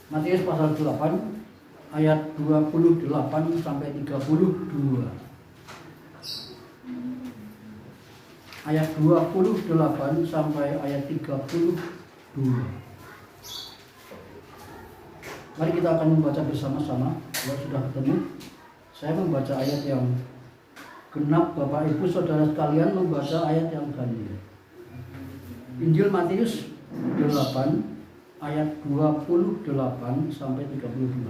Matius pasal 8 ayat 28 sampai 32. Ayat 28 sampai ayat 32. Mari kita akan membaca bersama-sama. Kalau sudah ketemu, saya membaca ayat yang genap, Bapak Ibu Saudara sekalian membaca ayat yang ganjil. Injil Matius 8 ayat 28 sampai 32.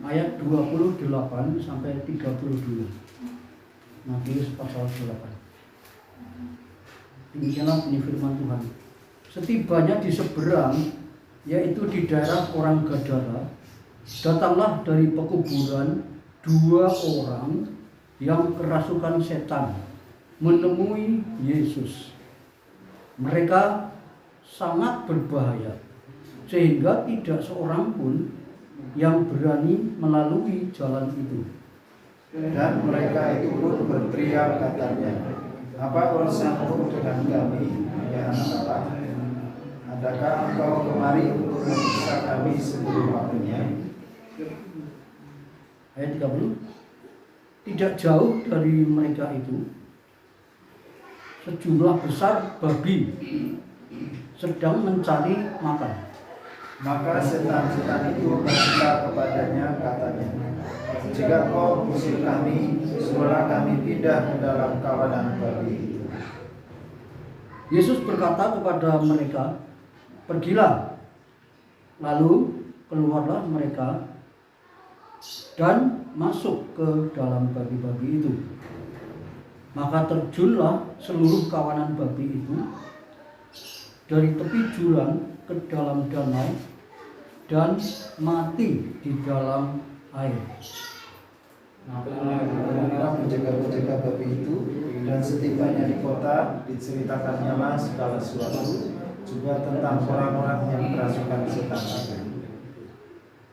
Ayat 28 sampai 32. Matius pasal 8. Demikianlah bunyi firman Tuhan. Setibanya di seberang, yaitu di daerah orang Gadara, datanglah dari pekuburan 2 orang yang kerasukan setan menemui Yesus. Mereka sangat berbahaya, sehingga tidak seorang pun yang berani melalui jalan itu. Dan mereka itu pun berteriak katanya, "Apa urusanmu dengan kami, ya anak Allah? Adakah engkau kemari untuk menyiksa kami sebelum waktunya?" Ayat 30. Tidak jauh dari mereka itu sejumlah besar babi sedang mencari makan. Maka setan-setan itu berkata kepadanya, katanya, "Jika kau usir kami, suruhlah kami pindah ke dalam kawanan babi itu." Yesus berkata kepada mereka, "Pergilah." Lalu keluarlah mereka dan masuk ke dalam babi-babi itu. Maka terjunlah seluruh kawanan babi itu dari tepi jurang ke dalam danau dan mati di dalam air. Maka penjaga-penjaga babi itu, dan setibanya di kota diceritakannya segala sesuatu, juga tentang orang-orang yang kerasukan setan itu.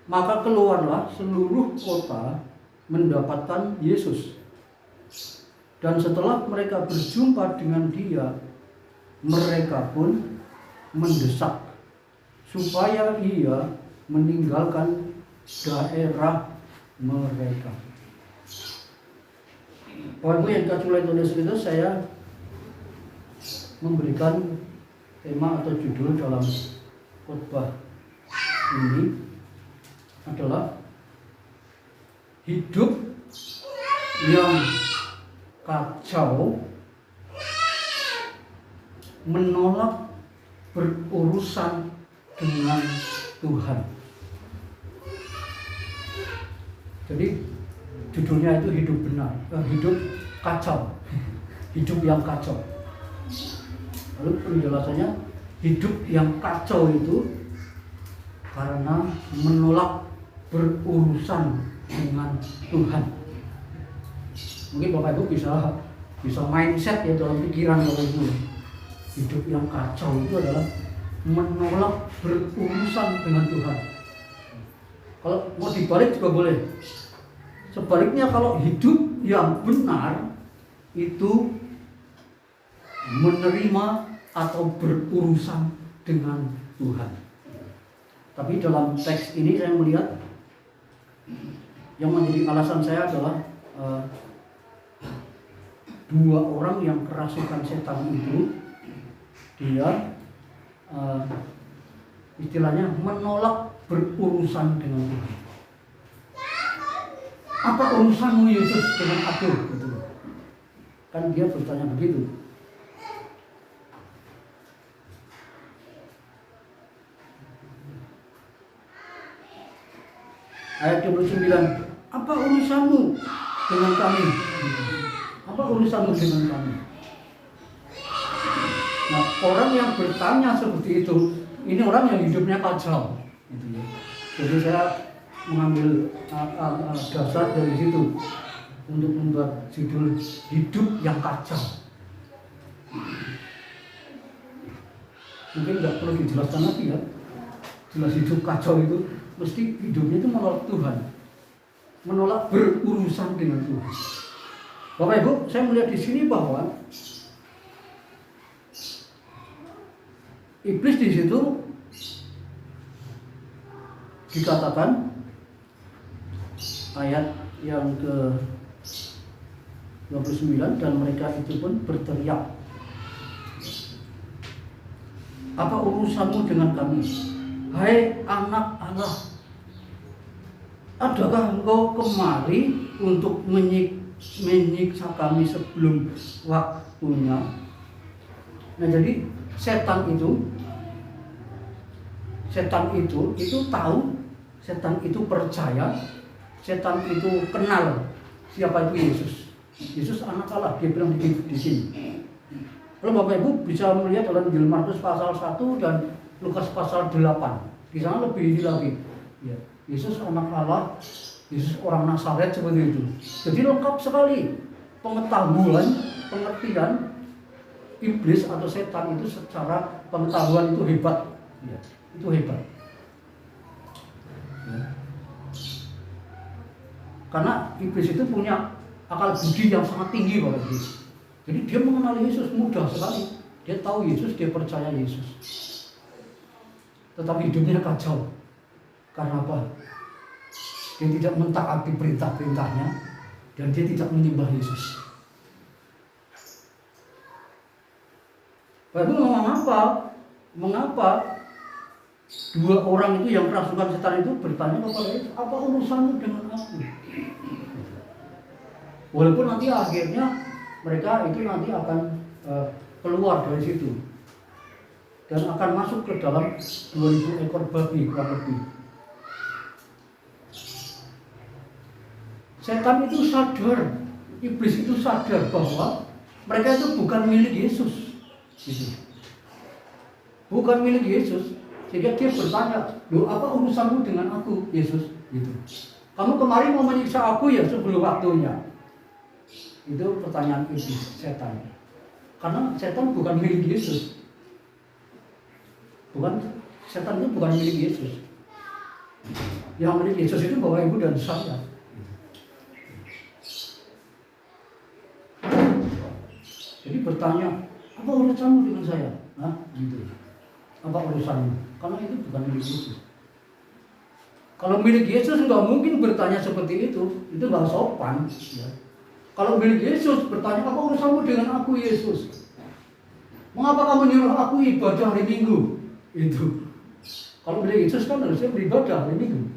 Maka keluarlah seluruh kota mendapatkan Yesus. Dan setelah mereka berjumpa dengan Dia, mereka pun mendesak supaya Ia meninggalkan daerah mereka. Bapak Ibu yang dikasihi Tuhan Yesus, saya memberikan tema atau judul dalam khotbah ini adalah hidup yang kacau menolak berurusan dengan Tuhan. Jadi judulnya itu hidup benar, hidup kacau, hidup yang kacau. Lalu penjelasannya, hidup yang kacau itu karena menolak berurusan dengan Tuhan. Mungkin Bapak Ibu bisa mindset ya dalam pikiran Bapak Ibu. Hidup yang kacau itu adalah menolak berurusan dengan Tuhan. Kalau mau dibalik juga boleh. Sebaliknya kalau hidup yang benar itu menerima atau berurusan dengan Tuhan. Tapi dalam teks ini saya melihat yang menjadi alasan saya adalah 2 orang yang kerasukan setan itu, dia istilahnya menolak berurusan dengan Tuhan. Apa urusanmu Yesus dengan aku? Gitu. Kan dia bertanya begitu. Ayat 29, apa urusanmu dengan kami? Apa urusanmu dengan kami? Nah, orang yang bertanya seperti itu, ini orang yang hidupnya kacau. Gitu ya. Jadi saya mengambil dasar dari situ untuk membuat judul hidup yang kacau. Mungkin nggak perlu dijelaskan lagi ya. jelas hidup kacau itu mesti hidupnya itu menolak Tuhan, menolak berurusan dengan Tuhan. Bapak Ibu, saya melihat di sini bahwa iblis di situ dikatakan ayat yang ke 29, dan mereka itu pun berteriak, apa urusanmu dengan kami, hai anak Allah? Adakah engkau kemari untuk menyiksa kami sebelum waktunya? Nah, jadi setan itu tahu, setan itu percaya, setan itu kenal siapa itu Yesus. Yesus anak Allah, dia bilang di sini. Kalau Bapak Ibu bisa melihat dalam Injil Markus pasal 1 dan Lukas pasal 8, di sana lebih ini lagi. Ya, Yesus anak Allah, Yesus orang Nazaret, seperti itu. Jadi lengkap sekali pengetahuan, pengertian iblis atau setan itu secara pengetahuan itu hebat. Ya, itu hebat. Ya. Karena iblis itu punya akal budi yang sangat tinggi, Bapak Ibu. Jadi dia mengenali Yesus mudah sekali. Dia tahu Yesus, dia percaya Yesus. Tetapi hidupnya kacau. Karena apa? Dia tidak mentaati perintah-perintahnya, dan dia tidak menyembah Yesus. Lalu mengapa dua orang itu yang kerasukan setan itu bertanya kepada Yesus, apa urusanmu dengan aku? Walaupun nanti akhirnya mereka itu nanti akan keluar dari situ dan akan masuk ke dalam 2000 ekor babi kurang lebih. Setan itu sadar, iblis itu sadar bahwa mereka itu bukan milik Yesus, gitu. Bukan milik Yesus, sehingga dia bertanya, loh, apa urusanmu dengan aku, Yesus? Gitu. Kamu kemarin mau menyiksa aku ya sebelum waktunya. Itu pertanyaan iblis, setan. Karena setan bukan milik Yesus. Setan itu bukan milik Yesus. Yang milik Yesus itu Bapak Ibu dan saya. Jadi bertanya, apa urusanmu dengan saya? Nah, gitu. Apa urusanmu? Karena itu bukan milik Yesus. Kalau milik Yesus nggak mungkin bertanya seperti itu nggak sopan. Ya. Kalau milik Yesus bertanya, apa urusanmu dengan aku, Yesus? Mengapa kamu nyuruh aku ibadah hari Minggu? Itu. Kalau milik Yesus kan harusnya beribadah hari Minggu,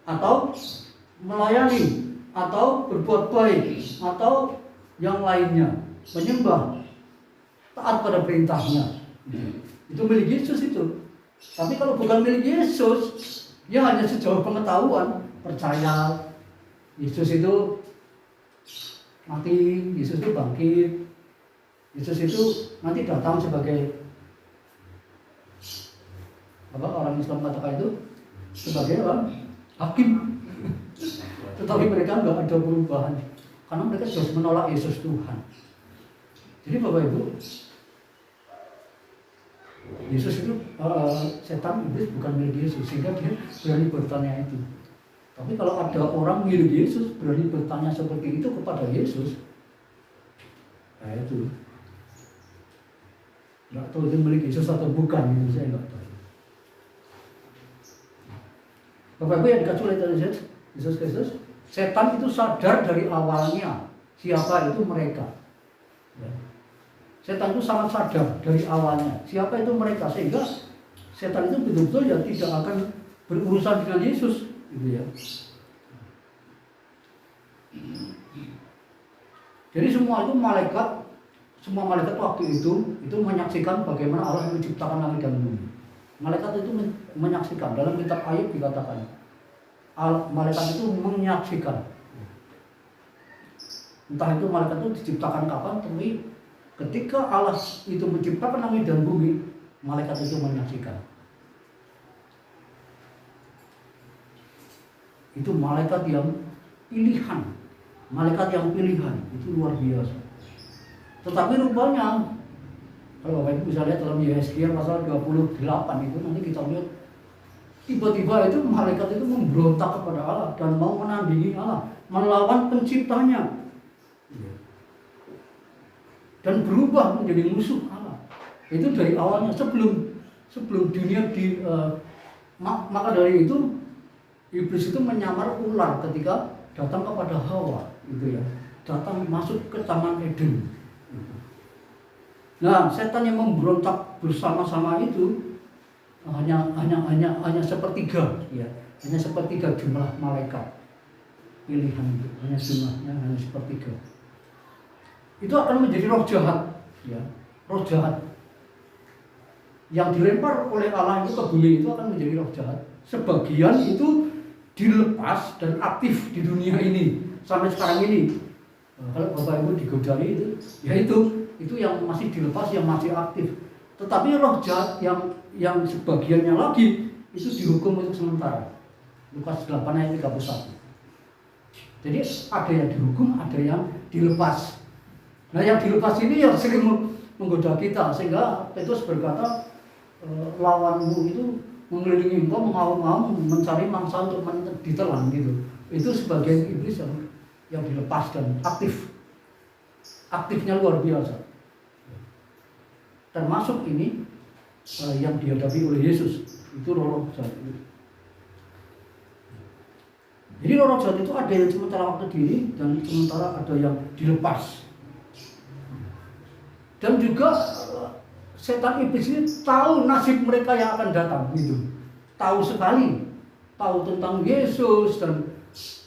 atau melayani, atau berbuat baik, atau yang lainnya, menyembah, taat pada perintahnya. Itu milik Yesus itu. Tapi kalau bukan milik Yesus, dia hanya sejauh pengetahuan, percaya Yesus itu mati, Yesus itu bangkit, Yesus itu nanti datang sebagai apa orang Islam katakan itu, sebagai apa? Hakim. Tetapi mereka nggak ada perubahan karena mereka terus menolak Yesus Tuhan. Jadi Bapak Ibu, Yesus itu setan iblis bukan milik Yesus, sehingga dia berani bertanya itu. Tapi kalau ada orang milik Yesus berani bertanya seperti itu kepada Yesus, nah itu nggak tahu itu milik Yesus atau bukan, itu saya nggak tahu. Bapak Ibu yang dikasih oleh Yesus Kristus, setan itu sadar dari awalnya siapa itu mereka. Ya. Setan itu sangat sadar dari awalnya siapa itu mereka, sehingga setan itu betul-betul ya tidak akan berurusan dengan Yesus, gitu ya. Jadi semua malaikat waktu itu menyaksikan bagaimana Allah menciptakan langit dan bumi. Malaikat itu menyaksikan, dalam kitab Ayub dikatakan, malaikat itu menyaksikan. Entah itu malaikat itu diciptakan kapan, tapi ketika Allah itu menciptakan langit dan bumi, malaikat itu menyaksikan. Itu malaikat yang pilihan, itu luar biasa. Tetapi rupanya, kalau Bapak Ibu bisa lihat dalam Yesaya pasal 28 itu, nanti kita lihat tiba-tiba itu malaikat itu memberontak kepada Allah dan mau menandingi Allah, melawan penciptanya, dan berubah menjadi musuh Allah. Itu dari awalnya, sebelum dunia maka dari itu iblis itu menyamar ular ketika datang kepada Hawa, gitu ya, datang masuk ke Taman Eden. Nah, setan yang memberontak bersama-sama itu hanya sepertiga, ya, hanya sepertiga jumlah malaikat pilihan itu, hanya jumlahnya hanya sepertiga. Itu akan menjadi roh jahat, ya, roh jahat yang dilempar oleh Allah itu ke bumi, itu akan menjadi roh jahat. Sebagian itu dilepas dan aktif di dunia ini sampai sekarang ini. Kalau Bapak Ibu digodai itu, ya itu yang masih dilepas, yang masih aktif. Tetapi roh jahat yang sebagiannya lagi itu dihukum untuk sementara. Lukas 8 ayat 31. Jadi ada yang dihukum, ada yang dilepas. Nah, yang dilepas ini yang sering menggoda kita, sehingga Petrus berkata, lawanmu itu mengelilingi engkau, mengaum-ngaum mencari mangsa untuk ditelan, gitu. Itu sebagian iblis yang dilepas dan aktifnya luar biasa. Termasuk ini yang dihadapi oleh Yesus, itu roh jahat. Jadi roh jahat itu ada yang sementara waktu diri dan sementara ada yang dilepas. Dan juga setan iblis ini tahu nasib mereka yang akan datang, gitu. Tahu sekali, tahu tentang Yesus dan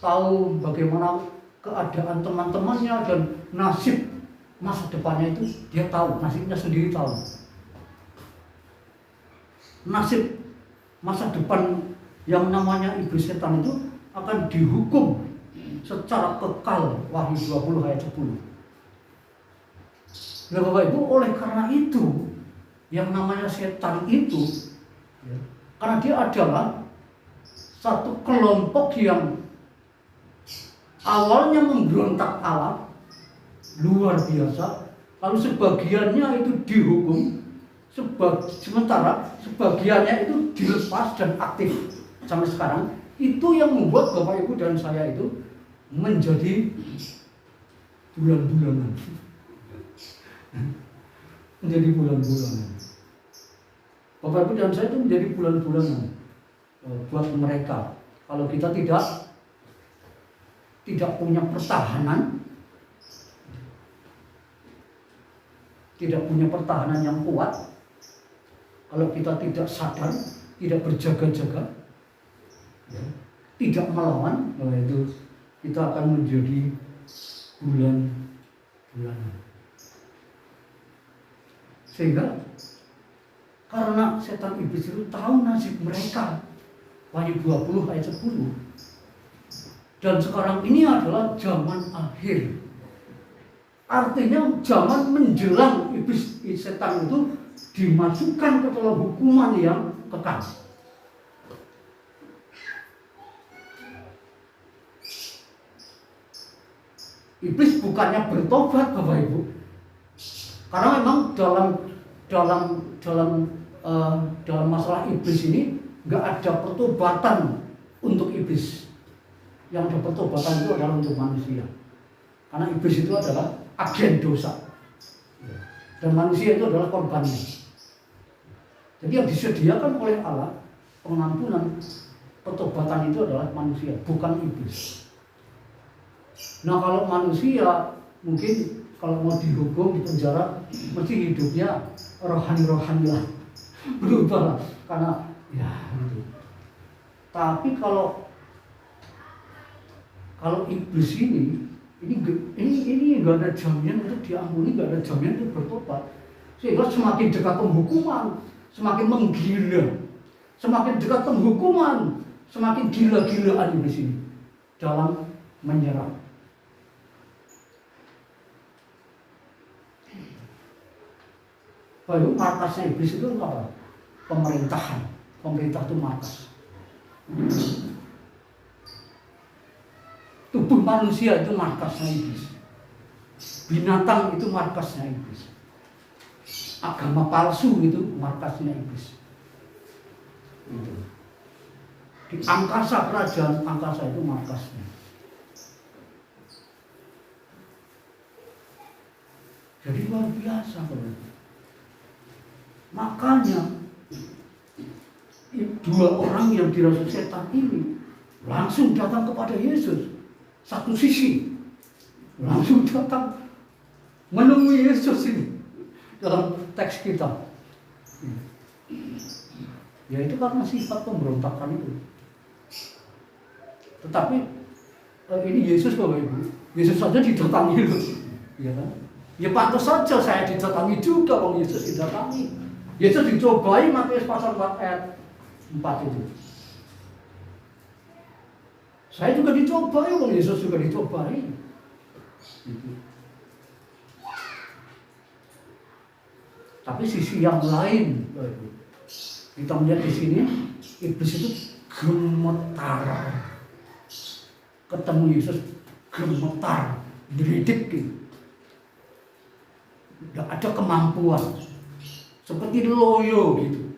tahu bagaimana keadaan teman-temannya dan nasib masa depannya itu dia tahu, nasibnya sendiri tahu. Nasib masa depan yang namanya iblis setan itu akan dihukum secara kekal, Wahyu 20 ayat 10. Nah, Bapak Ibu, oleh karena itu yang namanya setan itu, ya, karena dia adalah satu kelompok yang awalnya memberontak Allah luar biasa, lalu sebagiannya itu dihukum, sementara sebagiannya itu dilepas dan aktif sampai sekarang. Itu yang membuat Bapak Ibu dan saya itu menjadi bulan-bulanan, menjadi bulan-bulanan. Bapak Ibu dan saya itu menjadi bulan-bulanan buat mereka. Kalau kita tidak punya pertahanan, tidak punya pertahanan yang kuat, kalau kita tidak sadar, tidak berjaga-jaga, ya, tidak melawan, itu kita akan menjadi bulan-bulanan. Sehingga karena setan iblis itu tahu nasib mereka, Wahyu 20 ayat 10. Dan sekarang ini adalah zaman akhir. Artinya zaman menjelang iblis setan itu dimasukkan ke dalam hukuman yang kekal. Iblis bukannya bertobat, Bapak Ibu, karena memang dalam masalah iblis ini nggak ada pertobatan untuk iblis. Yang ada pertobatan itu adalah untuk manusia, karena iblis itu adalah agen dosa dan manusia itu adalah korbannya. Jadi yang disediakan oleh Allah pengampunan, pertobatan itu adalah manusia, bukan iblis. Nah, kalau manusia mungkin kalau mau dihukum, dipenjara, mesti hidupnya rohani lah, berubah karena ya gitu. Tapi kalau iblis ini nggak ada jaminan untuk diampuni, nggak ada jaminan untuk bertobat. Sehingga semakin dekat penghukuman, semakin menggila. Semakin dekat penghukuman, semakin gila-gilaan iblis ini dalam menyerang. Lalu markasnya iblis itu apa? Pemerintahan. Pemerintah itu markas. Tubuh manusia itu markasnya iblis. Binatang itu markasnya iblis. Agama palsu itu markasnya iblis. Itu. Di angkasa, kerajaan angkasa itu markasnya. Jadi luar biasa kalau itu. Makanya dua orang yang dirasuki setan ini langsung datang kepada Yesus. Satu sisi langsung datang menemui Yesus ini dalam teks kita. Ya itu karena sifat pemberontakan itu. Tetapi ini Yesus Bapak Ibu, Yesus saja didatangi loh, ya kan? Ya pantas saja saya didatangi juga, Bang Yesus didatangi. Yesus dicobai Matius pasal 4 ayat 4 itu. Saya juga dicobai, Bang Yesus juga dicobai. Gitu. Tapi sisi yang lain, Bapak Ibu, kita melihat di sini iblis itu gemetar. Ketemu Yesus gemetar, diridik gitu. Tidak ada kemampuan, seperti loyo gitu.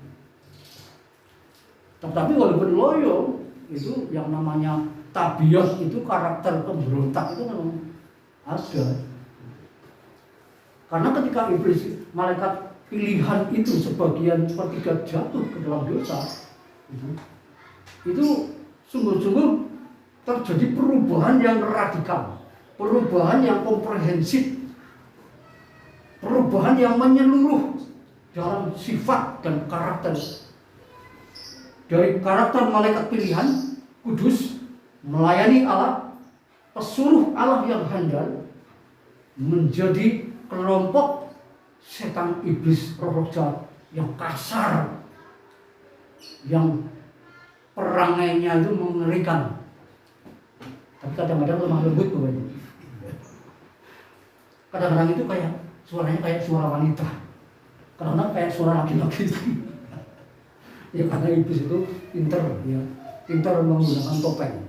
Tetapi walaupun loyo itu yang namanya tabiat itu, karakter pemberontak itu memang ada. Karena ketika iblis, malaikat pilihan itu sebagian sepertiga jatuh ke dalam dosa, itu sungguh-sungguh terjadi perubahan yang radikal, perubahan yang komprehensif, perubahan yang menyeluruh dalam sifat dan karakter. Dari karakter malaikat pilihan kudus melayani Allah, pesuruh Allah yang handal, menjadi kelompok setan iblis roh jahat yang kasar, yang perangainya itu mengerikan. Tapi kadang-kadang lemah lembut Bapak Ibu. Kadang-kadang itu kayak suaranya kayak suara wanita, kadang-kadang kayak suara laki-laki. Ya karena iblis itu pintar, ya pintar menggunakan topeng.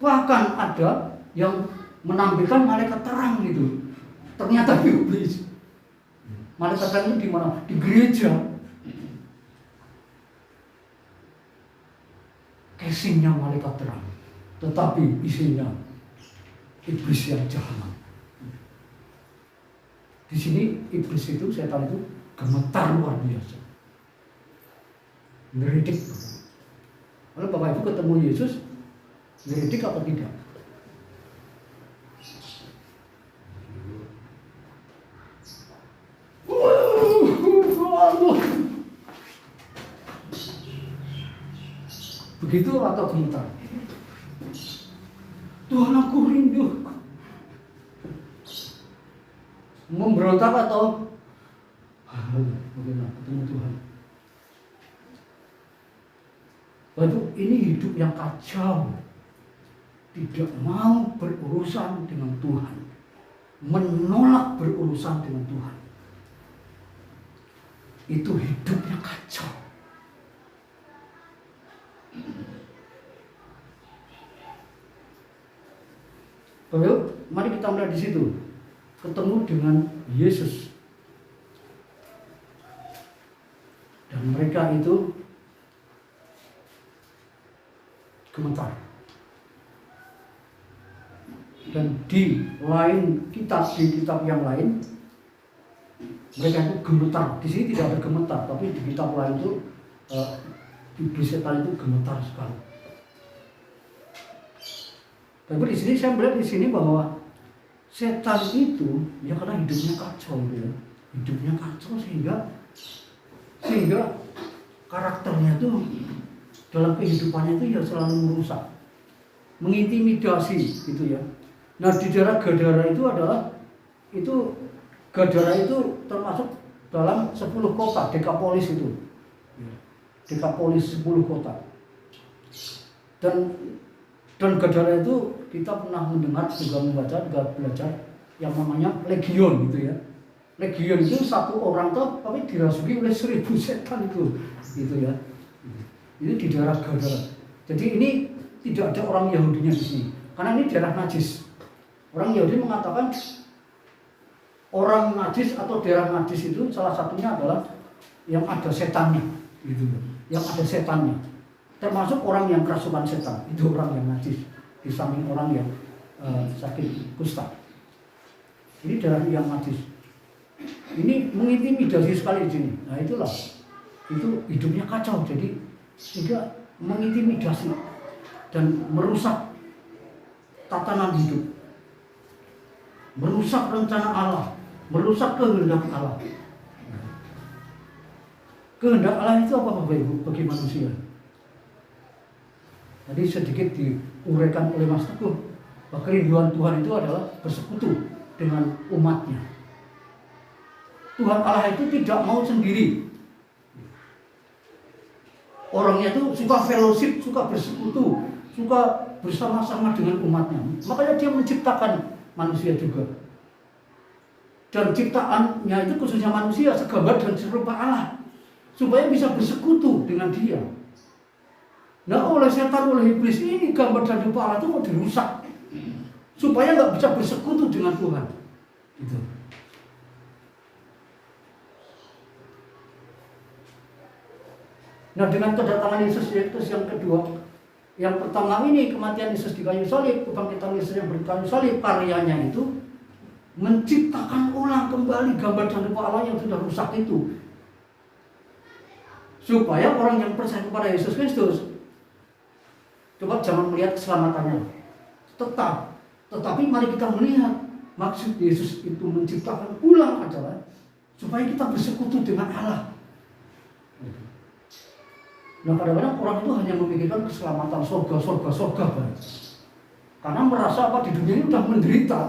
Bahkan ada yang menampilkan malaikat terang gitu. Ternyata iblis. Malaikat terang itu di mana? Di gereja. Casingnya malaikat terang, tetapi isinya iblis yang jahat. Di sini iblis itu, setan itu gemetar luar biasa, ngeridik. Kalau Bapak Ibu ketemu Yesus, ngeridik apa tidak? Begitu atau gemetar? Tuhan, aku rindu. Memberontak atau bagaimana ketemu Tuhan? Waduh, ini hidup yang kacau, tidak mau berurusan dengan Tuhan, menolak berurusan dengan Tuhan. Itu hidupnya kacau. Bapak, mari kita mulai di situ. Ketemu dengan Yesus, dan mereka itu gemetar. Dan di lain kitab, di kitab yang lain, mereka itu gemetar. Di sini tidak ada gemetar, tapi di kitab lain itu iblis setan itu gemetar sekali. Tapi di sini saya melihat di sini bahwa setan itu ya karena hidupnya kacau gitu ya. Hidupnya kacau sehingga karakternya itu dalam kehidupannya itu ya selalu merusak, mengintimidasi gitu ya. Nah di daerah Gadara itu Gadara itu termasuk dalam 10 kota, Dekapolis itu. Dekapolis 10 kota. Dan Gadara itu kita pernah mendengar juga membaca, juga belajar yang namanya legion gitu ya. Legion itu satu orang tuh tapi dirasuki oleh 1000 setan itu gitu ya. Ini di daerah Gadara. Jadi ini tidak ada orang Yahudinya di sini, karena ini daerah najis. Orang Yahudi mengatakan orang najis atau daerah najis itu salah satunya adalah yang ada setannya gitu, yang ada setannya. termasuk orang yang kerasukan setan, itu orang yang najis, di samping orang yang sakit kusta. Ini darah yang najis. Ini mengintimidasi sekali di sini. Nah itulah, itu hidupnya kacau, jadi juga mengintimidasi dan merusak tatanan hidup, merusak rencana Allah, merusak kehendak Allah. Kehendak Allah itu apa Bapak Ibu bagi manusia? Tadi sedikit diuraikan oleh Mas Teguh, bahwa kerinduan Tuhan itu adalah bersekutu dengan umatnya. Tuhan Allah itu tidak mau sendiri. Orangnya itu suka fellowship, suka bersekutu, suka bersama-sama dengan umatnya. Makanya dia menciptakan manusia juga. Dan ciptaannya itu khususnya manusia segambar dan serupa Allah, supaya bisa bersekutu dengan dia. Nah oleh setan, oleh iblis ini gambar dan rupa Allah itu mau dirusak, supaya nggak bisa bersekutu dengan Tuhan. Gitu. Nah dengan kedatangan Yesus yang kedua, yang pertama ini kematian Yesus di kayu salib, kebangkitan Yesus yang berkayu salib, karyanya itu menciptakan ulang kembali gambar dan rupa Allah yang sudah rusak itu, supaya orang yang percaya kepada Yesus Kristus, coba jangan melihat keselamatannya, tetapi mari kita melihat maksud Yesus itu menciptakan ulang adalah supaya kita bersekutu dengan Allah. Nah kadang-kadang orang itu hanya memikirkan keselamatan surga, karena merasa apa di dunia ini sudah menderita,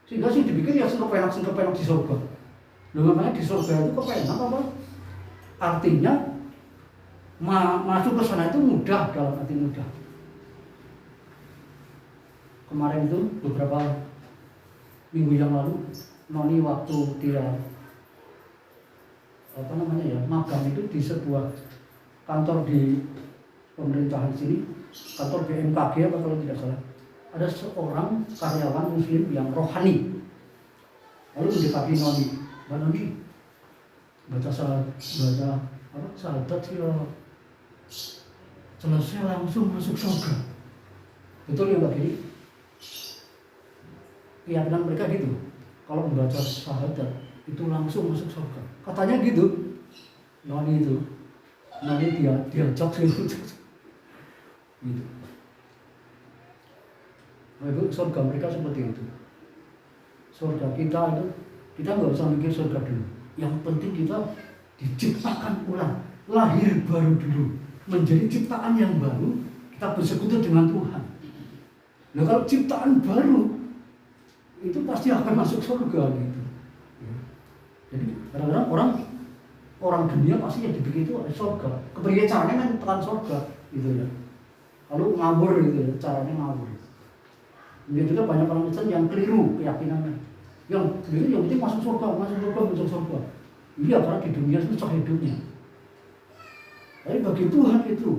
sehingga sih dipikir ya kepenak di surga. Namanya di surga itu kepenak apa? Artinya masuk ke sana itu mudah, dalam arti mudah. Kemarin itu beberapa minggu yang lalu, Noni waktu dia magang itu di sebuah kantor di pemerintahan sini, kantor BMKG apa kalau tidak salah, ada seorang karyawan muslim yang rohani, lalu mendekati Noni, Mbak Noni baca sahadat ya selesai langsung masuk surga. Betul ya Mbak Giri? Keyakinan mereka gitu, kalau membaca sahadat itu langsung masuk surga, katanya gitu. Noni itu dia jok gitu. Nah, itu surga mereka seperti itu. Surga kita itu, kita nggak usah mikir surga dulu. Yang penting kita diciptakan ulang, lahir baru dulu, menjadi ciptaan yang baru. Kita bersekutu dengan Tuhan. Nah kalau ciptaan baru itu pasti akan masuk surga gitu. Jadi kadang-kadang orang dunia pasti yang dibikin itu ada surga. Kepriye caranya kan tekan surga gitu ya. Lalu ngawur gitu ya, caranya ngawur. Dia juga banyak orang Kristen yang keliru keyakinannya. Yang penting masuk surga. Iya karena di dunia susah hidupnya. Tapi bagi Tuhan itu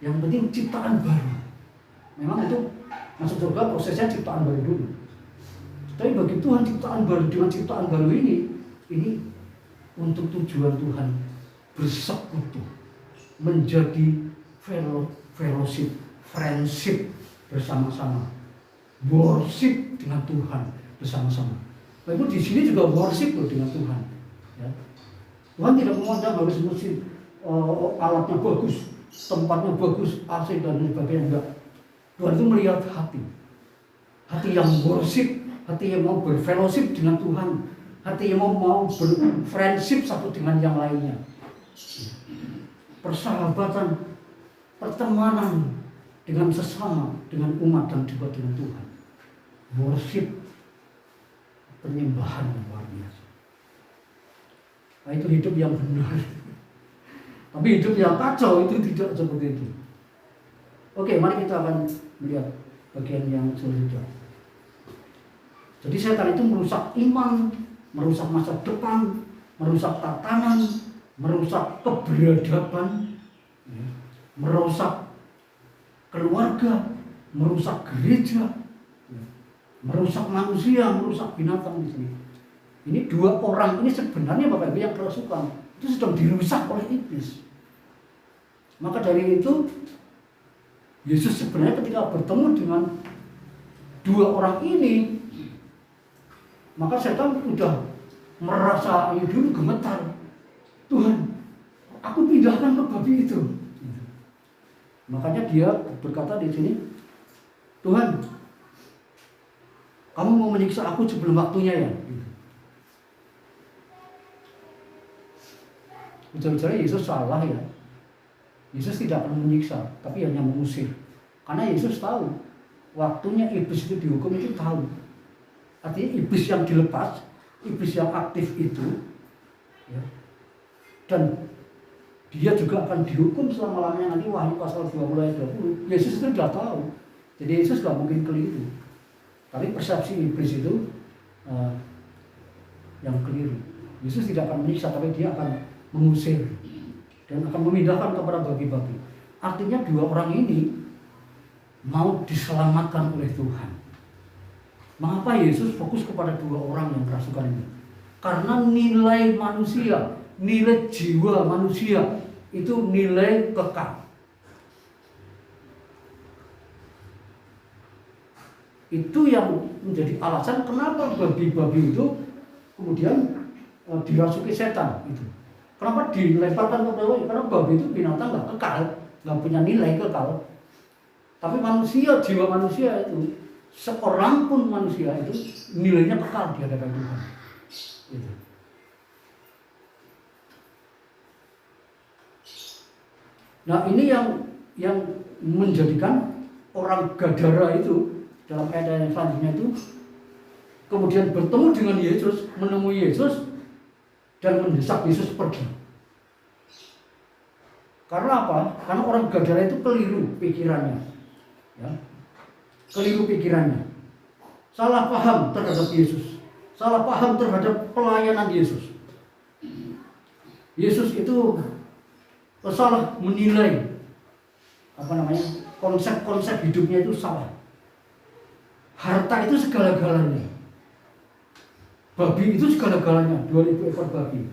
yang penting ciptaan baru. Memang itu masuk surga prosesnya ciptaan baru dulu. Tapi bagi Tuhan ciptaan baru, dengan ciptaan baru ini untuk tujuan Tuhan bersekutu, menjadi fellowship, friendship bersama-sama, worship dengan Tuhan bersama-sama. Nah, itu di sini juga worship loh dengan Tuhan. Ya. Tuhan tidak memandang harus mesti alatnya bagus, tempatnya bagus, AC dan sebagainya, enggak. Tuhan itu melihat hati yang worship, hati yang mau berfellowship dengan Tuhan, hati yang mau berfriendship satu dengan yang lainnya, persahabatan, pertemanan dengan sesama, dengan umat dan juga dengan Tuhan, worship, penyembahan yang luar biasa. Nah itu hidup yang benar. Tapi hidup yang kacau itu tidak seperti itu. Oke, mari kita akan melihat bagian yang selanjutnya. Jadi setan itu merusak iman, merusak masa depan, merusak tatanan, merusak keberadaban, merusak keluarga, merusak gereja, merusak manusia, merusak binatang di sini. Ini dua orang ini sebenarnya Bapak Ibu yang kerasukan itu sedang dirusak oleh iblis. Maka dari itu Yesus sebenarnya ketika bertemu dengan dua orang ini, maka setan udah merasa dulu gemetar. Tuhan, aku pindahkan ke babi itu. Makanya dia berkata di sini, Tuhan, kamu mau menyiksa aku sebelum waktunya ya? Betul-betul Yesus salah ya. Yesus tidak akan menyiksa, tapi hanya mengusir. Karena Yesus tahu waktunya iblis itu dihukum, itu tahu. Artinya iblis yang dilepas, iblis yang aktif itu, ya, dan dia juga akan dihukum selama-lamanya nanti. Wahyu pasal 20 ayat 20. Yesus itu sudah tahu. Jadi Yesus gak mungkin keliru. Tapi persepsi iblis itu yang keliru. Yesus tidak akan menyiksa, tapi dia akan mengusir dan akan memindahkan kepada babi-babi. Artinya dua orang ini mau diselamatkan oleh Tuhan. Mengapa Yesus fokus kepada dua orang yang kerasukan ini? Karena nilai manusia, nilai jiwa manusia itu nilai kekal. Itu yang menjadi alasan kenapa babi-babi itu kemudian dirasuki setan itu. Kenapa dilemparkan ke bawah? Karena babi itu binatang nggak kekal, nggak punya nilai kekal. Tapi manusia, jiwa manusia itu, seorang pun manusia itu nilainya kekal di hadapan Tuhan. Gitu. Nah ini yang menjadikan orang Gadara itu dalam ayat yang selanjutnya itu kemudian bertemu dengan Yesus, menemui Yesus dan mendesak Yesus pergi. Karena apa? Karena orang Gadara itu keliru pikirannya, ya, keliru pikirannya, salah paham terhadap Yesus, salah paham terhadap pelayanan Yesus. Yesus itu salah menilai konsep-konsep hidupnya itu salah. Harta itu segala-galanya. Babi itu segala-galanya, 2000 ekor babi.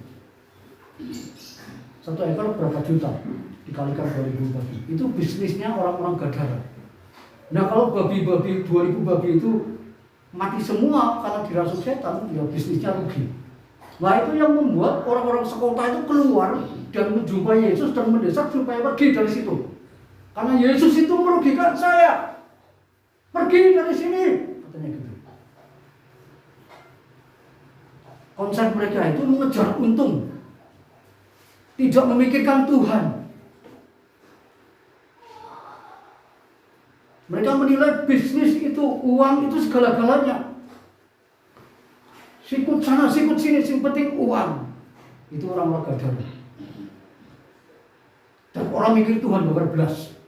Satu ekor berapa juta? Dikalikan 2000 babi. Itu bisnisnya orang-orang Gadara. Nah kalau babi-babi, 2000 babi itu mati semua karena dirasuk setan, ya bisnisnya rugi. Nah itu yang membuat orang-orang sekota itu keluar dan menjumpai Yesus dan mendesak supaya pergi dari situ. Karena Yesus itu merugikan saya. Pergi dari sini, katanya gitu. Konsep mereka itu mengejar untung, tidak memikirkan Tuhan. Mereka menilai bisnis itu, uang itu segala-galanya. Sikut sana, sikut sini, yang penting uang. Itu orang-orang Gadara. Dan orang mikir Tuhan belas,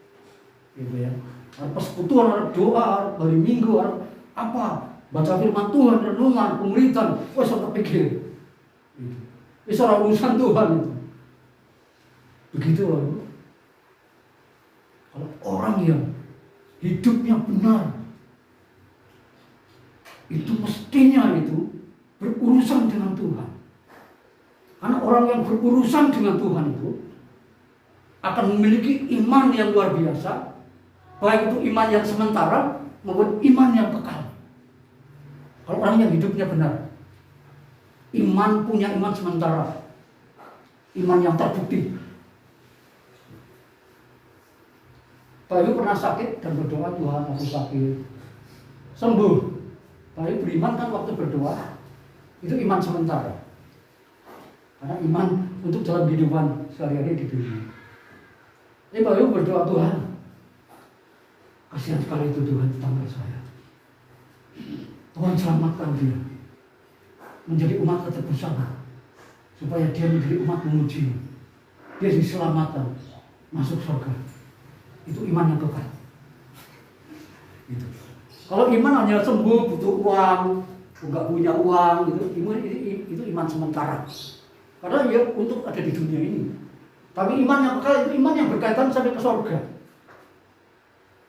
gitu ya. Ada persekutuan, ada doa, hari Minggu, ada apa? Baca firman Tuhan, renungan, pemuritan, sampai pikir. Itu orang urusan Tuhan itu. Begitu loh. Kalau orang yang hidupnya benar, itu mestinya itu berurusan dengan Tuhan. Karena orang yang berurusan dengan Tuhan itu akan memiliki iman yang luar biasa, baik itu iman yang sementara maupun iman yang kekal. Kalau orang yang hidupnya benar, punya iman sementara, iman yang terbukti. Pak Ibu pernah sakit dan berdoa, Tuhan aku sakit, sembuh. Pak Ibu beriman kan waktu berdoa, itu iman sementara. Karena iman untuk dalam kehidupan sehari-hari di dunia. Ini Pak Ibu berdoa, Tuhan, kasihan sekali itu Tuhan tetangga saya. Tuhan selamatkan dia menjadi umat ketebusan, supaya dia menjadi umat memuji. Dia diselamatkan masuk surga. Itu iman yang kekal. Gitu. Kalau iman hanya sembuh, butuh uang, nggak punya uang, itu iman sementara. Karena ya untuk ada di dunia ini. Tapi iman yang kekal itu iman yang berkaitan sampai ke surga.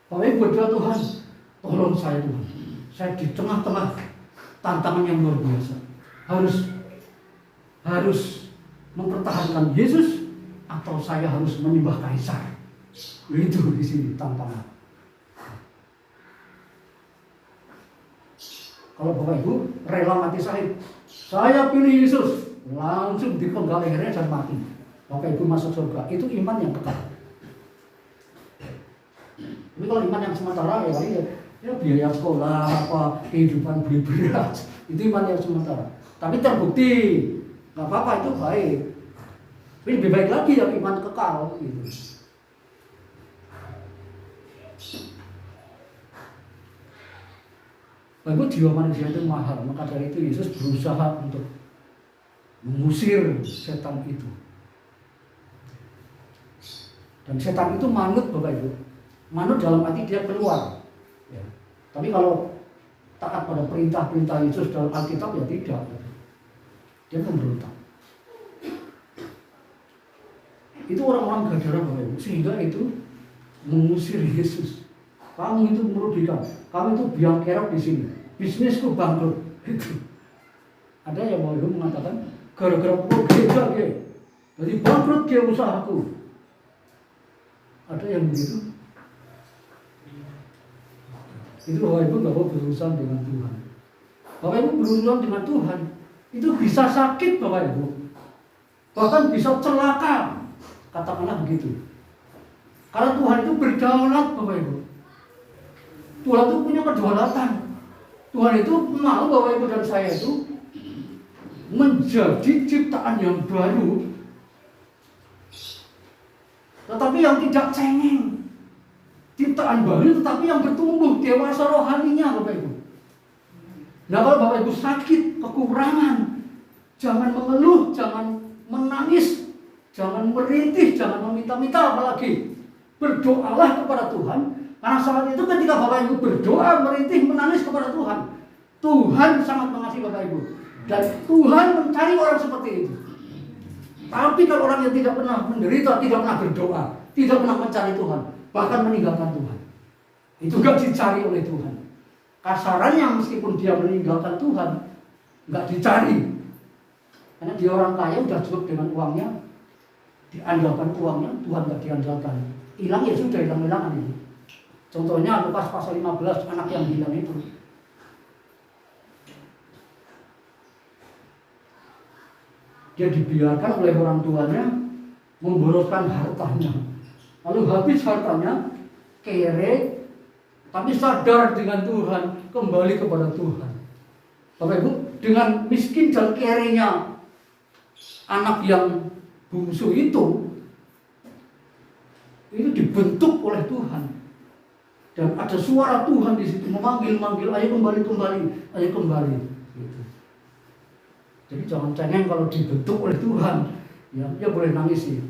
Pokoknya berdoa, Tuhan, tolong saya Tuhan. Saya di tengah-tengah tantangan yang luar biasa. Harus mempertahankan Yesus atau saya harus menyembah kaisar. Itu di sini tantangan. Kalau Bapak Ibu rela mati syahid, saya pilih Yesus, langsung dipenggal lehernya dan mati. Bapak Ibu masuk surga. Itu iman yang kekal. Tapi kalau iman yang sementara ya biaya sekolah, apa kehidupan beli beras, itu iman yang sementara. Tapi terbukti nggak apa-apa, itu baik. Tapi lebih baik lagi yang iman kekal gitu. Lalu jiwa manusia itu mahal, maka dari itu Yesus berusaha untuk mengusir setan itu. Dan setan itu manut Bapak Ibu. Manut dalam arti dia keluar. Ya. Tapi kalau taat pada perintah-perintah Yesus dalam Alkitab ya tidak. Dia memberontak. Itu orang-orang Gadara Bapak Ibu. Sehingga itu mengusir Yesus. Kamu itu merugikan, kamu itu biang kerok di sini, bisnisku bangkrut. Itu. Ada yang mau mengatakan gara-gara berbeda ya, jadi bangkrut ke usahaku. Ada yang begitu. Itu Bapak Ibu nggak mau berurusan dengan Tuhan. Bapak Ibu berurusan dengan Tuhan, itu bisa sakit Bapak Ibu, bahkan bisa celaka, katakanlah begitu. Karena Tuhan itu berdaulat Bapak Ibu. Tuhan itu punya kedaulatan. Tuhan itu mau Bapak Ibu dan saya itu menjadi ciptaan yang baru, tetapi yang tidak cengeng. Ciptaan baru tetapi yang bertumbuh dewasa rohaninya Bapak Ibu. Nah kalau Bapak Ibu sakit, kekurangan, jangan mengeluh, jangan menangis, jangan merintih, jangan meminta-minta, apalagi berdoalah kepada Tuhan. Karena saat itu ketika Bapak Ibu berdoa, merintih, menangis kepada Tuhan, Tuhan sangat mengasihi Bapak Ibu. Dan Tuhan mencari orang seperti itu. Tapi kalau orang yang tidak pernah menderita, tidak pernah berdoa, tidak pernah mencari Tuhan, bahkan meninggalkan Tuhan, itu gak dicari oleh Tuhan. Kasarannya meskipun dia meninggalkan Tuhan, gak dicari. Karena dia orang kaya, udah cukup dengan uangnya, diandalkan uangnya, Tuhan gak diandalkan. Hilang ya sudah, hilang-hilangan ini. Contohnya Lukas pasal 15, anak yang hilang itu. Dia dibiarkan oleh orang tuanya memboroskan hartanya. Lalu habis hartanya, kere, tapi sadar dengan Tuhan, kembali kepada Tuhan. Bapak Ibu, dengan miskin dan kerenya anak yang bungsu itu dibentuk oleh Tuhan. Dan ada suara Tuhan di situ memanggil-manggil, ayo kembali. Gitu. Jadi jangan cengeng kalau dibentuk oleh Tuhan. Ya boleh nangis sih.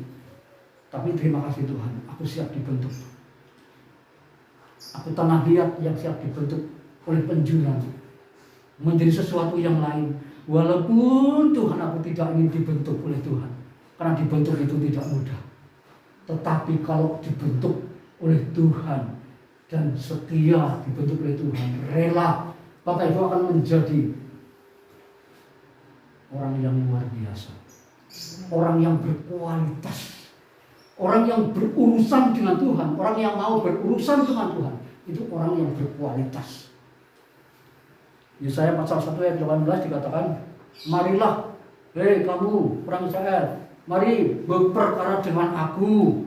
Tapi terima kasih Tuhan, aku siap dibentuk. Aku tanah liat yang siap dibentuk oleh penjunan menjadi sesuatu yang lain. Walaupun Tuhan aku tidak ingin dibentuk oleh Tuhan, karena dibentuk itu tidak mudah. Tetapi kalau dibentuk oleh Tuhan dan setia dibentuk oleh Tuhan, rela, Bapak Ibu akan menjadi orang yang luar biasa, orang yang berkualitas, orang yang berurusan dengan Tuhan, orang yang mau berurusan dengan Tuhan, itu orang yang berkualitas. Yesaya pasal 1 ayat 18 dikatakan, marilah, hei kamu orang Israel, mari berperkara dengan aku.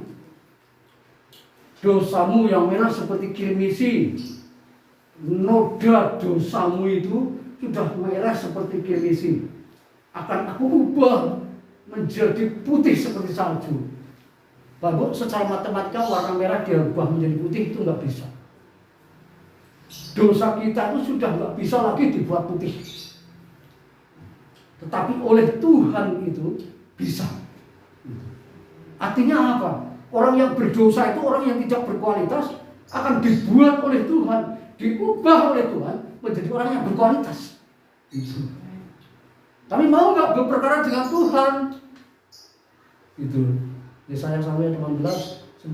Dosamu yang merah seperti kirmisi, noda dosamu itu sudah merah seperti kirmisi, akan aku ubah menjadi putih seperti salju. Bapak, secara matematika warna merah diubah menjadi putih itu nggak bisa. Dosa kita itu sudah nggak bisa lagi dibuat putih. Tetapi oleh Tuhan itu bisa. Artinya apa? Orang yang berdosa itu orang yang tidak berkualitas akan dibuat oleh Tuhan, diubah oleh Tuhan menjadi orang yang berkualitas. Itu. Tapi mau nggak berperkara dengan Tuhan? Itu. Yesaya 1 ayat 18,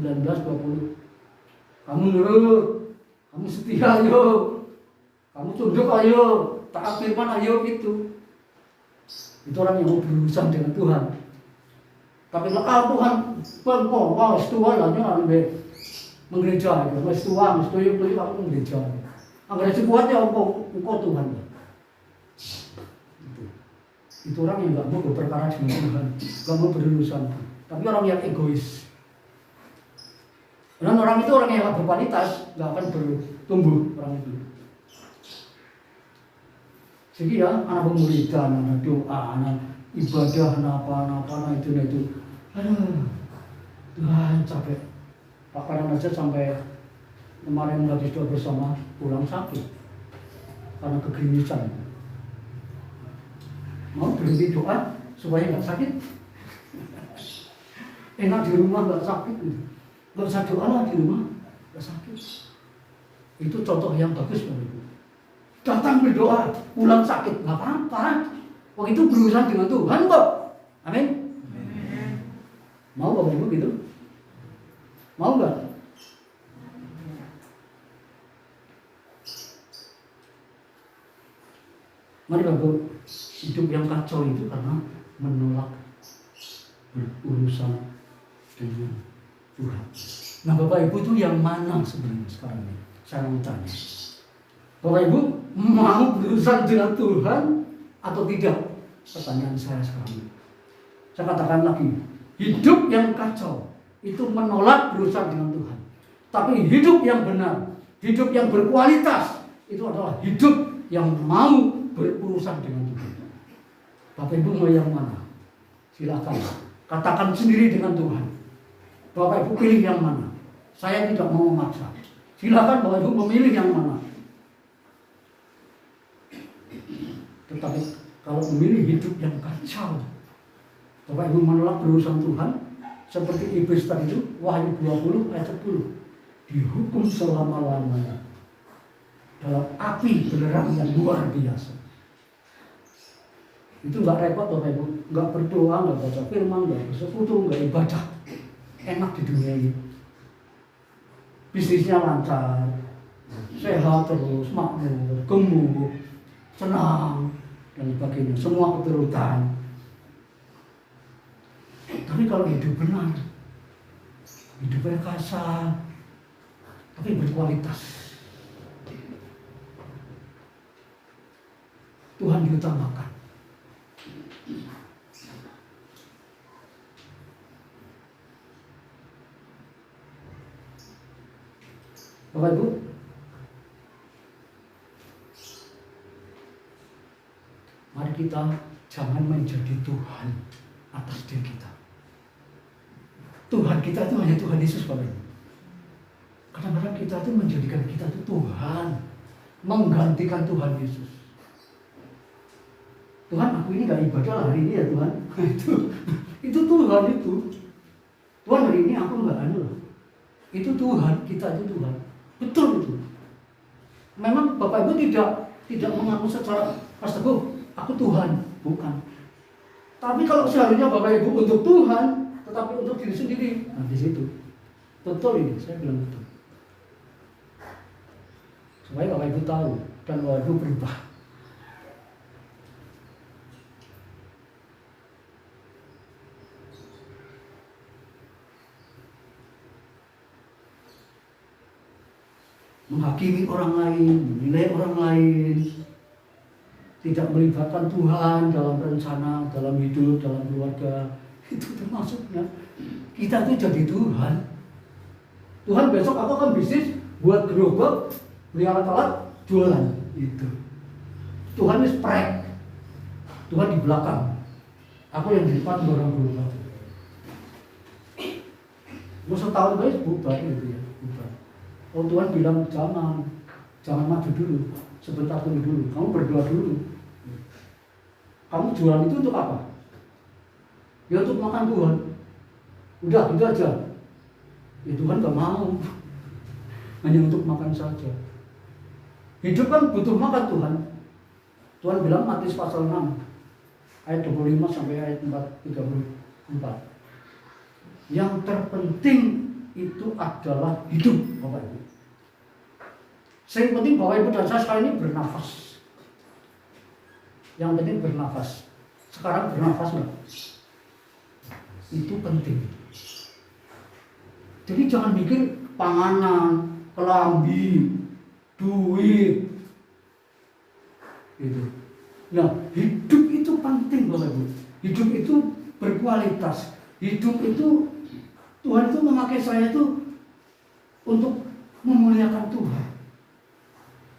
19, 20. Kamu nurut, kamu setia ayo, kamu tunduk ayo, taat firman ayo gitu. Itu orang yang mau berurusan dengan Tuhan. Tapi kalau Tuhan berkowas Tuhan hanya ambil menggereja gitu. Wis tua, wis tuyuk-tuyuk aku menggereja. Angger sing kuat ya engkau Tuhan. Itu orang yang nggak mau berperkara dengan Tuhan, nggak mau berurusan. Tapi orang yang egois. Dan orang itu orang yang berkualitas, nggak akan bertumbuh orang itu. Jadi ya, anak pemuridan, anak doa, anak ibadah, anak apa, itu. Aduh, Tuhan capek. Pak Kanan aja sampai kemarin lagi doa bersama pulang sakit karena kegenitan. Mau berhenti doa supaya nggak sakit. Enak di rumah nggak sakit, nggak usah doa lah di rumah nggak sakit. Itu contoh yang bagus Bapak Ibu. Datang berdoa, pulang sakit nggak apa-apa. Waktu itu berurusan dengan Tuhan kok. Amin. Mau Bapak Ibu gitu? Mau nggak? Mari Bapak Ibu, hidup yang kacau itu karena menolak berurusan dengan Tuhan. Nah Bapak Ibu itu yang mana sebenarnya sekarang ini? Saya mau tanya. Bapak Ibu mau berurusan dengan Tuhan atau tidak? Pertanyaan saya sekarang ini. Saya katakan lagi, hidup yang kacau itu menolak berurusan dengan Tuhan. Tapi hidup yang benar, hidup yang berkualitas itu adalah hidup yang mau berurusan dengan Tuhan. Bapak Ibu mau yang mana? Silakan katakan sendiri dengan Tuhan. Bapak Ibu pilih yang mana? Saya tidak mau memaksa. Silakan Bapak Ibu memilih yang mana. Tetapi kalau memilih hidup yang kacau, Bapak Ibu menolak berurusan Tuhan, seperti iblis tadi itu, Wahyu 20 ayat 10, dihukum selama-lamanya dalam api belerang yang luar biasa. Itu nggak repot Bapak Ibu, nggak berdoa, nggak baca firman, nggak bersekutu, nggak ibadah, enak di dunia ini. Bisnisnya lancar, sehat terus, makmur, gemuk, senang dan sebagainya, semua keturutan. Tapi kalau hidup benar, hidupnya kasar, tapi berkualitas, Tuhan diutamakan. Bapak Ibu, mari kita jangan menjadi Tuhan atas diri kita. Tuhan kita itu hanya Tuhan Yesus Bapak Ibu. Kadang-kadang kita itu menjadikan kita itu Tuhan, menggantikan Tuhan Yesus. Tuhan, aku ini gak ibadah hari ini ya Tuhan. itu Tuhan itu. Tuhan hari ini aku gak anu. Itu Tuhan, kita itu Tuhan. Betul itu. Memang Bapak Ibu tidak mengaku secara pas teguh, aku Tuhan, bukan. Tapi kalau seharusnya Bapak Ibu untuk Tuhan, tetapi untuk diri sendiri, nah di situ. Betul ini, saya bilang betul. Supaya Bapak Ibu tahu dan Bapak Ibu berubah. Menghakimi orang lain, menilai orang lain, tidak melibatkan Tuhan dalam rencana, dalam hidup, dalam keluarga, itu termasuknya kita itu jadi Tuhan. Tuhan besok aku akan bisnis buat gerobak, beli alat-alat, jualan itu. Tuhan itu sprek, Tuhan di belakang, aku yang di depan dorong gerobak. Mau setahun guys bubar gitu ya, bubar. Oh Tuhan bilang jangan maju dulu, sebentar dulu, kamu berdoa dulu. Kamu jualan itu untuk apa? Ya untuk makan Tuhan. Udah gitu aja. Ya Tuhan gak mau, hanya untuk makan saja. Hidup kan butuh makan Tuhan. Tuhan bilang Matius pasal 6 ayat 25 sampai ayat 34. Yang terpenting itu adalah hidup Bapak Ibu. Yang penting Bapak Ibu dan saya sekarang ini bernafas. Yang penting bernafas. Sekarang bernafas enggak? Itu penting. Jadi jangan mikir panganan, kelambi, duit. Gitu. Nah, hidup itu penting Bapak Ibu. Hidup itu berkualitas. Hidup itu Tuhan itu memakai saya itu untuk memuliakan Tuhan.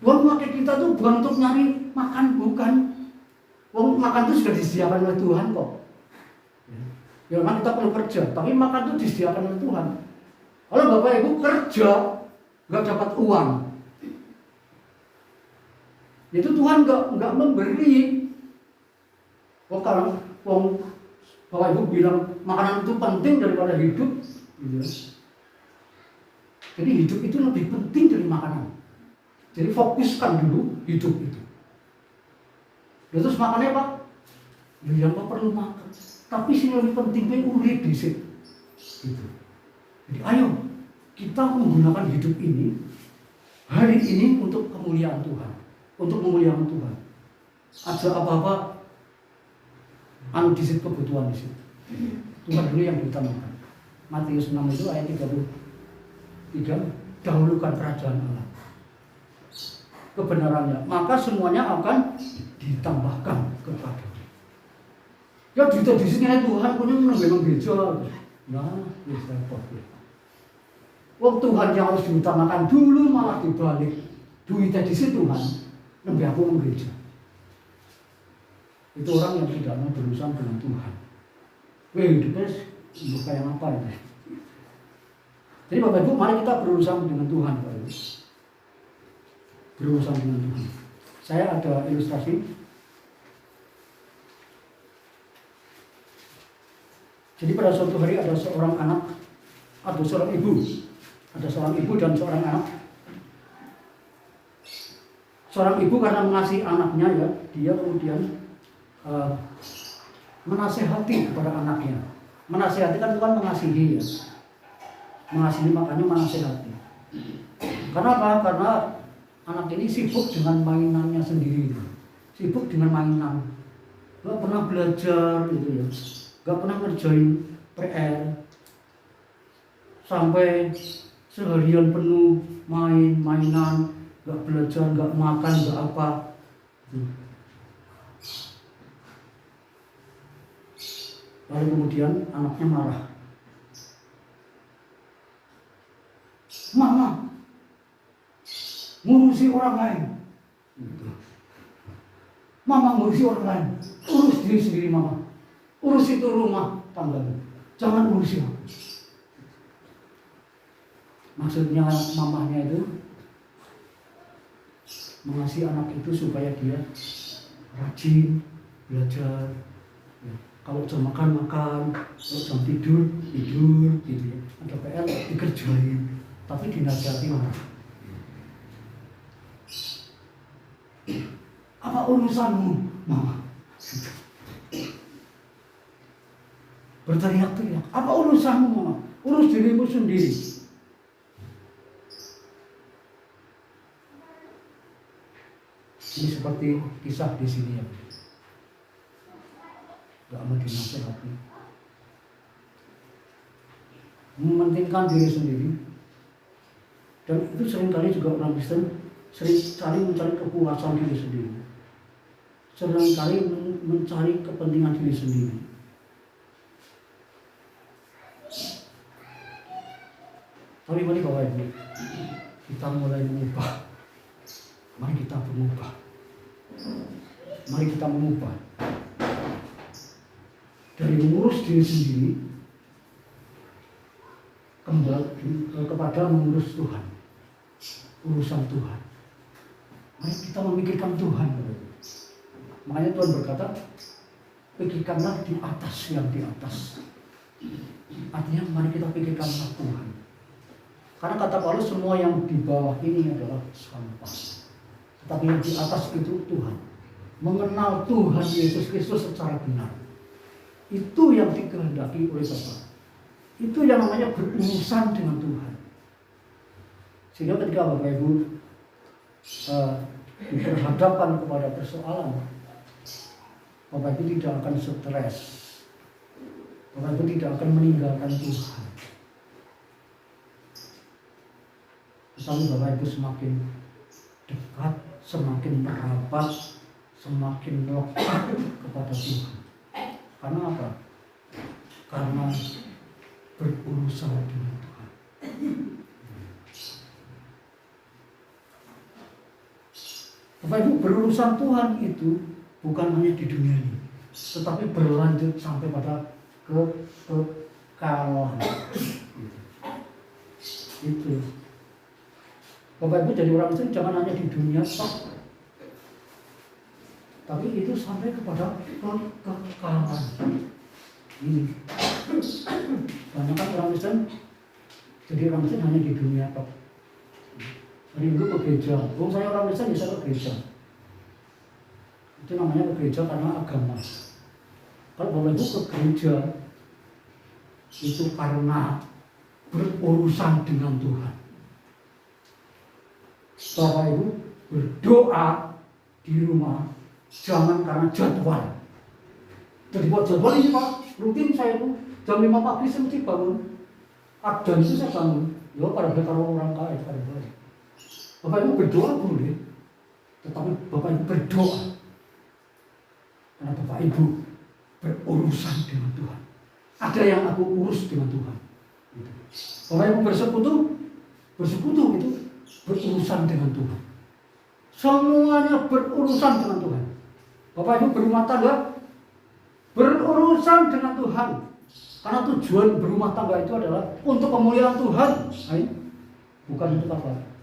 Tuhan memakai kita tuh bukan untuk nyari makan, bukan. Makan itu sudah disediakan oleh Tuhan kok. Ya memang kita perlu kerja, tapi makan itu disediakan oleh Tuhan. Kalau Bapak Ibu kerja nggak dapat uang, itu Tuhan nggak memberi. Kalau Bapak Ibu bilang makanan itu penting daripada hidup, gitu. Jadi hidup itu lebih penting dari makanan. Jadi fokuskan dulu hidup itu. Terus makannya apa? Ya nggak perlu makan. Tapi sih lebih penting urip di situ. Gitu. Jadi ayo kita menggunakan hidup ini hari ini untuk kemuliaan Tuhan, untuk memuliakan Tuhan. Ada apa-apa di situ kebutuhan di situ. Tuhan dulu yang diutamakan. Matius 6 itu ayat 33, dahulukan kerajaan Allah, kebenarannya, maka semuanya akan ditambahkan kepada. Ya di sini Tuhan punya memang gereja. Nah, ya repot ya. Wong Tuhan yang harus diutamakan dulu malah dibalik. Duitnya di situ Tuhan, lebih aku gereja. Itu orang yang tidak mau berurusan dengan Tuhan. Hidupnya bukan yang apa ini. Jadi Bapak Ibu, mari kita berurusan dengan Tuhan, Bapak Ibu. Berurusan dengan Tuhan. Saya ada ilustrasi. Jadi pada suatu hari ada seorang anak atau seorang ibu, ada seorang ibu dan seorang anak. Seorang ibu karena mengasihi anaknya ya, dia kemudian menasehati kepada anaknya. Menasehati kan bukan mengasihi ya. Mengasihi makanya menasehati. Karena apa? Karena anak ini sibuk dengan mainannya sendiri, sibuk dengan mainan, gak pernah belajar gitu ya, gak pernah ngerjain PR, sampai seharian penuh mainan, gak belajar, gak makan, gak apa. Lalu kemudian anaknya marah. Mama, ngurusi orang lain. Mama ngurusi orang lain. Urus diri sendiri mama. Urus itu rumah tangganya. Jangan urusi aku. Maksudnya mamanya itu mengasihi anak itu supaya dia rajin belajar. Ya. Kalau jam makan, kalau jam tidur, gitu ya. Ada PR dikerjain, tapi dinasihati marah. Apa urusanmu, mama? Berteriak-teriak. Apa urusanmu, mama? Urus dirimu sendiri. Ini seperti kisah di sini ya. Gak mau dinasihati. Mementingkan diri sendiri. Dan itu seringkali juga orang Kristen seringkali mencari kepuasan diri sendiri. Seringkali mencari kepentingan diri sendiri. Tapi mari Bapak Ibu, kita mulai mengubah. Mari kita mengubah. Mari kita mengubah. Dari mengurus diri sendiri kembali kepada mengurus Tuhan, urusan Tuhan. Mari kita memikirkan Tuhan. Makanya Tuhan berkata, pikirkanlah di atas yang di atas. Artinya mari kita pikirkanlah Tuhan. Karena kata Paulus, semua yang di bawah ini adalah sampah. Tetapi yang di atas itu Tuhan. Mengenal Tuhan Yesus Kristus secara benar. Itu yang dikehendaki oleh Bapa. Itu yang namanya berurusan dengan Tuhan. Sehingga ketika Bapak Ibu berhadapan kepada persoalan, Bapak Ibu tidak akan stres. Bapak Ibu tidak akan meninggalkan Tuhan. Tetapi Bapak Ibu semakin dekat, semakin merapat, semakin lekat kepada Tuhan. Karena apa? Karena berurusan dengan Tuhan. Bapak Ibu, berurusan Tuhan itu bukan hanya di dunia ini, tetapi berlanjut sampai pada kekekalan. Itu. Bapak Ibu jadi orang Kristen jangan hanya di dunia toh, tapi itu sampai kepada kekekalan. Ini banyak kan orang Kristen jadi orang Kristen hanya di dunia toh. Hari Minggu ke gereja, saya orang Kristen bisa ke gereja. Itu namanya ke gereja karena agama. Kalau Bapak Ibu ke gereja itu karena berurusan dengan Tuhan. Bapak Ibu berdoa di rumah jangan karena jadwal. Jadi buat jadwal ini Pak, rutin saya itu jam 5 pagi saya mesti bangun. Adzan itu saya bangun. Ya pada kalau orang kaya pada baik. Bapak Ibu berdoa boleh, tetapi Bapak Ibu berdoa karena Bapak Ibu berurusan dengan Tuhan. Ada yang aku urus dengan Tuhan. Bapak Ibu bersekutu itu berurusan dengan Tuhan. Semuanya berurusan dengan Tuhan. Bapak Ibu berumah tangga berurusan dengan Tuhan. Karena tujuan berumah tangga itu adalah untuk kemuliaan Tuhan. Bukan untuk apa?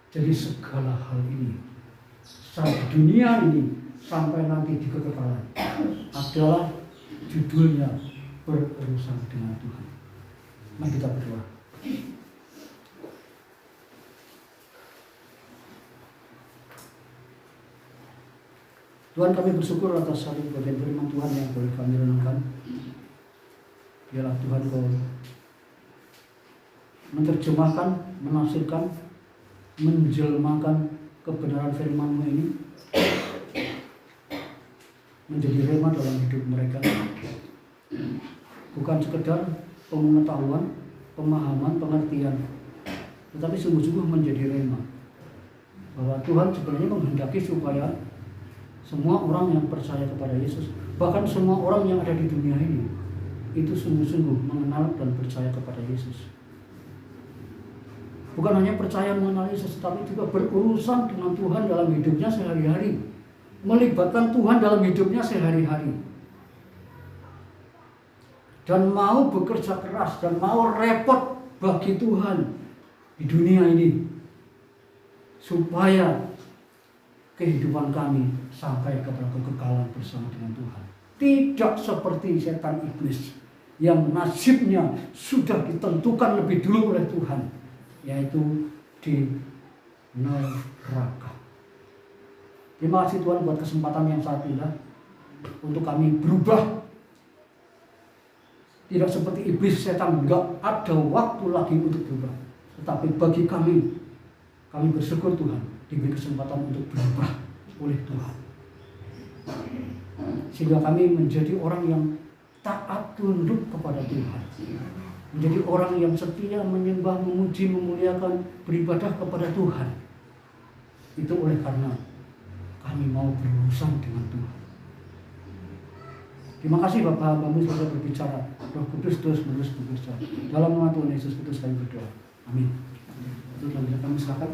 Jadi segala hal ini sampai dunia ini sampai nanti di kekekalan adalah judulnya berurusan dengan Tuhan. Mari kita berdoa. Tuhan, kami bersyukur atas satu bagian firman Tuhan yang boleh kami renungkan. Biarlah Tuhan Kau menerjemahkan, menafsirkan, menjelmakan kebenaran firman-Mu ini menjadi rema dalam hidup mereka. Bukan sekedar pengetahuan, pemahaman, pengertian, tetapi sungguh-sungguh menjadi rema. Bahwa Tuhan sebenarnya menghendaki supaya semua orang yang percaya kepada Yesus, bahkan semua orang yang ada di dunia ini, itu sungguh-sungguh mengenal dan percaya kepada Yesus. Bukan hanya percaya mengenal Yesus, tapi juga berurusan dengan Tuhan dalam hidupnya sehari-hari. Melibatkan Tuhan dalam hidupnya sehari-hari. Dan mau bekerja keras dan mau repot bagi Tuhan di dunia ini. Supaya kehidupan kami sampai kepada kekekalan bersama dengan Tuhan. Tidak seperti setan iblis yang nasibnya sudah ditentukan lebih dulu oleh Tuhan, yaitu di neraka. Terima kasih Tuhan buat kesempatan yang saat ini untuk kami berubah. Tidak seperti iblis setan, enggak ada waktu lagi untuk berubah. Tetapi bagi kami bersyukur Tuhan diberi kesempatan untuk berubah oleh Tuhan. Sehingga kami menjadi orang yang taat tunduk kepada Tuhan. Menjadi orang yang setia menyembah, memuji, memuliakan, beribadah kepada Tuhan. Itu oleh karena kami mau berurusan dengan Tuhan. Terima kasih Bapak, Bapak sudah berbicara. Roh Kudus terus menerus berbicara. Dalam nama Tuhan Yesus Kristus kami berdoa. Amin. Itu kami silakan.